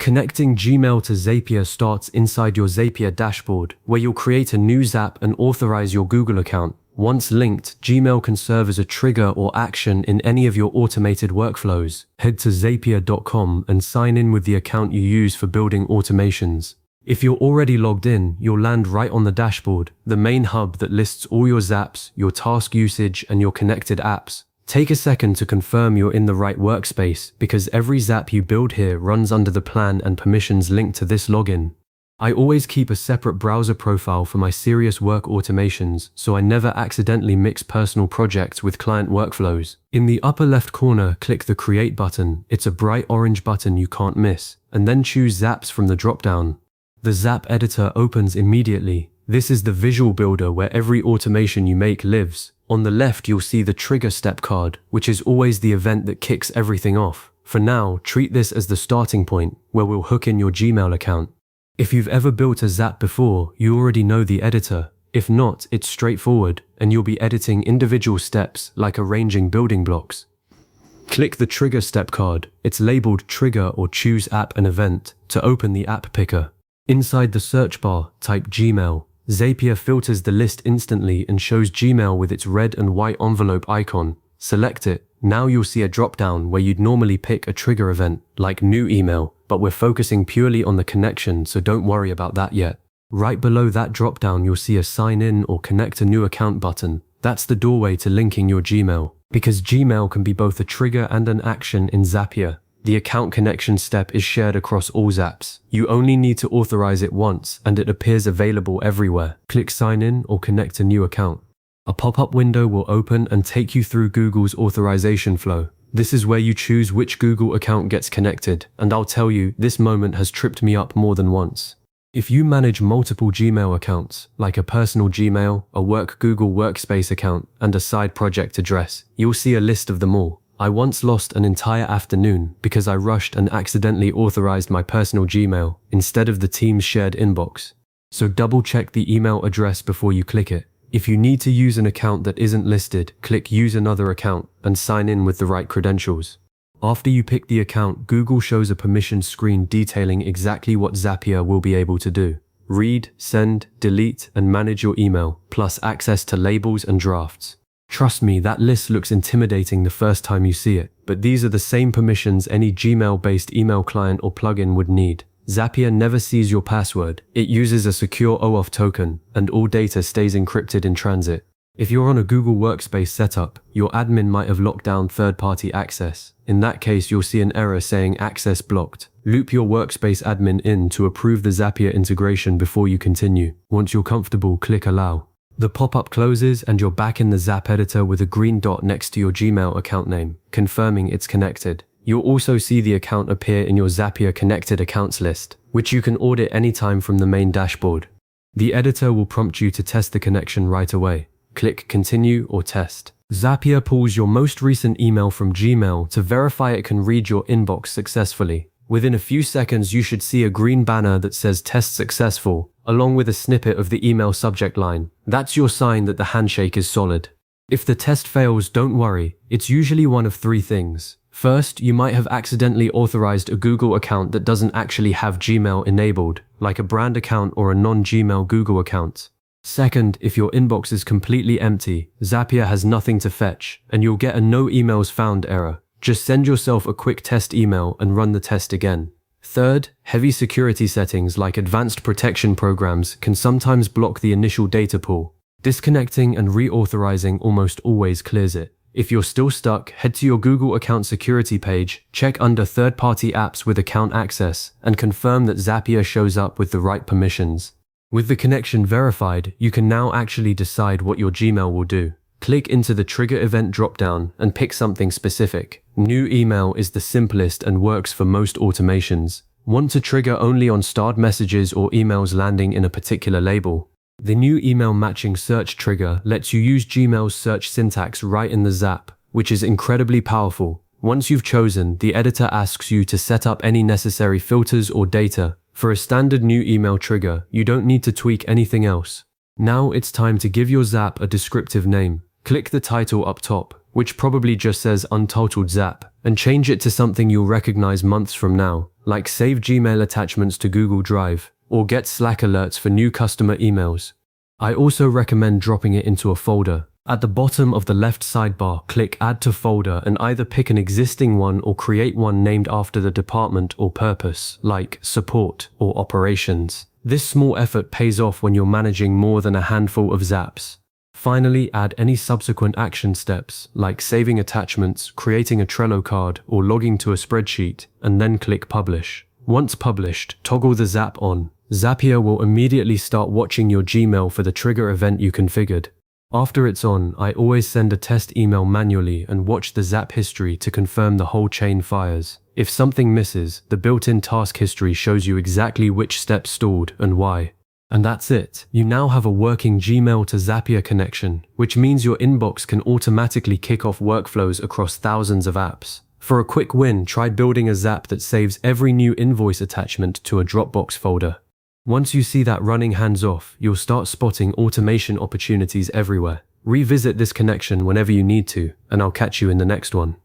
Connecting Gmail to Zapier starts inside your Zapier dashboard, where you'll create a new Zap and authorize your Google account. Once linked, Gmail can serve as a trigger or action in any of your automated workflows. Head to Zapier.com and sign in with the account you use for building automations. If you're already logged in, you'll land right on the dashboard, the main hub that lists all your Zaps, your task usage, and your connected apps. Take a second to confirm you're in the right workspace, because every Zap you build here runs under the plan and permissions linked to this login. I always keep a separate browser profile for my serious work automations, so I never accidentally mix personal projects with client workflows. In the upper left corner, click the Create button. It's a bright orange button you can't miss, and then choose Zaps from the drop-down. The Zap editor opens immediately. This is the visual builder where every automation you make lives. On the left, you'll see the trigger step card, which is always the event that kicks everything off. For now, treat this as the starting point, where we'll hook in your Gmail account. If you've ever built a Zap before, you already know the editor. If not, it's straightforward, and you'll be editing individual steps like arranging building blocks. Click the trigger step card. It's labeled Trigger or Choose App and Event to open the app picker. Inside the search bar, type Gmail. Zapier filters the list instantly and shows Gmail with its red and white envelope icon. Select it. Now you'll see a drop-down where you'd normally pick a trigger event, like New Email, but we're focusing purely on the connection, so don't worry about that yet. Right below that drop-down, you'll see a Sign In or Connect a New Account button. That's the doorway to linking your Gmail. Because Gmail can be both a trigger and an action in Zapier, the account connection step is shared across all Zaps. You only need to authorize it once and it appears available everywhere. Click Sign In or Connect a New Account. A pop-up window will open and take you through Google's authorization flow. This is where you choose which Google account gets connected, and I'll tell you, this moment has tripped me up more than once. If you manage multiple Gmail accounts, like a personal Gmail, a work Google Workspace account, and a side project address, you'll see a list of them all. I once lost an entire afternoon because I rushed and accidentally authorized my personal Gmail instead of the team's shared inbox. So double check the email address before you click it. If you need to use an account that isn't listed, click Use Another Account and sign in with the right credentials. After you pick the account, Google shows a permission screen detailing exactly what Zapier will be able to do. Read, send, delete, and manage your email, plus access to labels and drafts. Trust me, that list looks intimidating the first time you see it, but these are the same permissions any Gmail-based email client or plugin would need. Zapier never sees your password. It uses a secure OAuth token, and all data stays encrypted in transit. If you're on a Google Workspace setup, your admin might have locked down third-party access. In that case, you'll see an error saying access blocked. Loop your Workspace admin in to approve the Zapier integration before you continue. Once you're comfortable, click Allow. The pop-up closes and you're back in the Zap editor with a green dot next to your Gmail account name, confirming it's connected. You'll also see the account appear in your Zapier connected accounts list, which you can audit anytime from the main dashboard. The editor will prompt you to test the connection right away. Click Continue or Test. Zapier pulls your most recent email from Gmail to verify it can read your inbox successfully. Within a few seconds, you should see a green banner that says Test Successful, along with a snippet of the email subject line. That's your sign that the handshake is solid. If the test fails, don't worry. It's usually one of three things. First, you might have accidentally authorized a Google account that doesn't actually have Gmail enabled, like a brand account or a non-Gmail Google account. Second, if your inbox is completely empty, Zapier has nothing to fetch, and you'll get a No Emails Found error. Just send yourself a quick test email and run the test again. Third, heavy security settings like advanced protection programs can sometimes block the initial data pool. Disconnecting and reauthorizing almost always clears it. If you're still stuck, head to your Google account security page, check under third-party apps with account access, and confirm that Zapier shows up with the right permissions. With the connection verified, you can now actually decide what your Gmail will do. Click into the Trigger Event dropdown and pick something specific. New Email is the simplest and works for most automations. Want to trigger only on starred messages or emails landing in a particular label? The New Email Matching Search trigger lets you use Gmail's search syntax right in the Zap, which is incredibly powerful. Once you've chosen, the editor asks you to set up any necessary filters or data. For a standard New Email trigger, you don't need to tweak anything else. Now it's time to give your Zap a descriptive name. Click the title up top, which probably just says Untitled Zap, and change it to something you'll recognize months from now, like save Gmail attachments to Google Drive, or get Slack alerts for new customer emails. I also recommend dropping it into a folder. At the bottom of the left sidebar, click Add to Folder and either pick an existing one or create one named after the department or purpose, like Support or Operations. This small effort pays off when you're managing more than a handful of zaps. Finally, add any subsequent action steps, like saving attachments, creating a Trello card, or logging to a spreadsheet, and then click Publish. Once published, toggle the Zap on. Zapier will immediately start watching your Gmail for the trigger event you configured. After it's on, I always send a test email manually and watch the Zap history to confirm the whole chain fires. If something misses, the built-in task history shows you exactly which steps stalled and why. And that's it. You now have a working Gmail to Zapier connection, which means your inbox can automatically kick off workflows across thousands of apps. For a quick win, try building a Zap that saves every new invoice attachment to a Dropbox folder. Once you see that running hands-off, you'll start spotting automation opportunities everywhere. Revisit this connection whenever you need to, and I'll catch you in the next one.